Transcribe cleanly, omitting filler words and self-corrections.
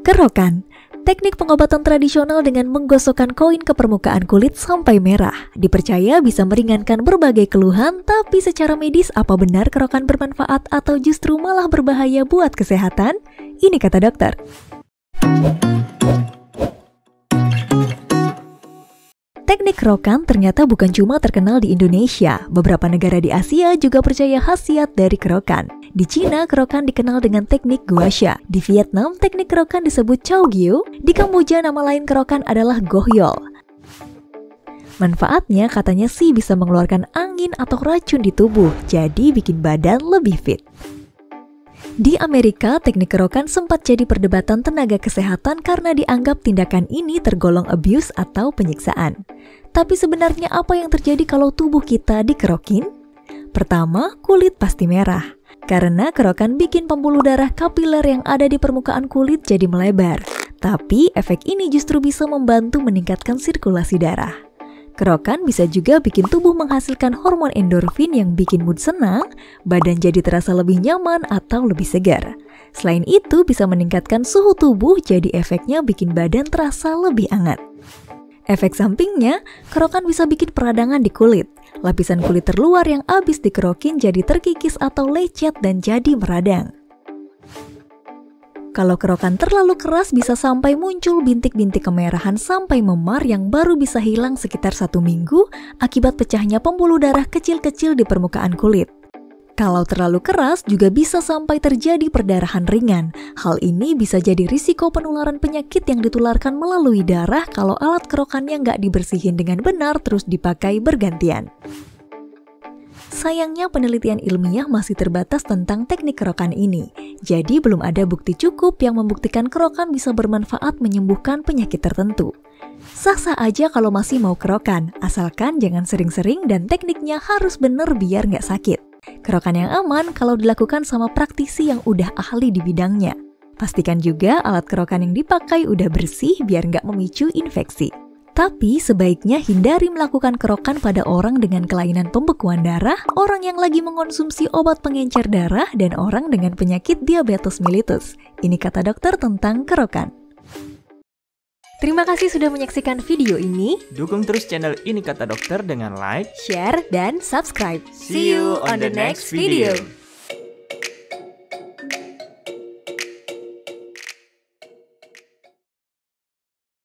Kerokan, teknik pengobatan tradisional dengan menggosokkan koin ke permukaan kulit sampai merah. Dipercaya bisa meringankan berbagai keluhan, tapi secara medis apa benar kerokan bermanfaat atau justru malah berbahaya buat kesehatan? Ini kata dokter. Teknik kerokan ternyata bukan cuma terkenal di Indonesia. Beberapa negara di Asia juga percaya khasiat dari kerokan. Di Cina, kerokan dikenal dengan teknik gua sha. Di Vietnam, teknik kerokan disebut chow gyu. Di Kamboja, nama lain kerokan adalah gohyol. Manfaatnya katanya sih bisa mengeluarkan angin atau racun di tubuh, jadi bikin badan lebih fit. Di Amerika, teknik kerokan sempat jadi perdebatan tenaga kesehatan karena dianggap tindakan ini tergolong abuse atau penyiksaan. Tapi sebenarnya apa yang terjadi kalau tubuh kita dikerokin? Pertama, kulit pasti merah. Karena kerokan bikin pembuluh darah kapiler yang ada di permukaan kulit jadi melebar. Tapi efek ini justru bisa membantu meningkatkan sirkulasi darah. Kerokan bisa juga bikin tubuh menghasilkan hormon endorfin yang bikin mood senang, badan jadi terasa lebih nyaman atau lebih segar. Selain itu bisa meningkatkan suhu tubuh, jadi efeknya bikin badan terasa lebih hangat. Efek sampingnya, kerokan bisa bikin peradangan di kulit. Lapisan kulit terluar yang abis dikerokin jadi terkikis atau lecet dan jadi meradang. Kalau kerokan terlalu keras bisa sampai muncul bintik-bintik kemerahan sampai memar yang baru bisa hilang sekitar 1 minggu akibat pecahnya pembuluh darah kecil-kecil di permukaan kulit. Kalau terlalu keras juga bisa sampai terjadi perdarahan ringan. Hal ini bisa jadi risiko penularan penyakit yang ditularkan melalui darah kalau alat kerokannya nggak dibersihin dengan benar terus dipakai bergantian. Sayangnya penelitian ilmiah masih terbatas tentang teknik kerokan ini. Jadi belum ada bukti cukup yang membuktikan kerokan bisa bermanfaat menyembuhkan penyakit tertentu. Sah-sah aja kalau masih mau kerokan, asalkan jangan sering-sering dan tekniknya harus bener biar nggak sakit. Kerokan yang aman kalau dilakukan sama praktisi yang udah ahli di bidangnya. Pastikan juga alat kerokan yang dipakai udah bersih biar nggak memicu infeksi. Tapi sebaiknya hindari melakukan kerokan pada orang dengan kelainan pembekuan darah, orang yang lagi mengonsumsi obat pengencer darah, dan orang dengan penyakit diabetes mellitus. Ini kata dokter tentang kerokan. Terima kasih sudah menyaksikan video ini. Dukung terus channel Ini Kata Dokter dengan like, Share, dan subscribe. See you on the next video.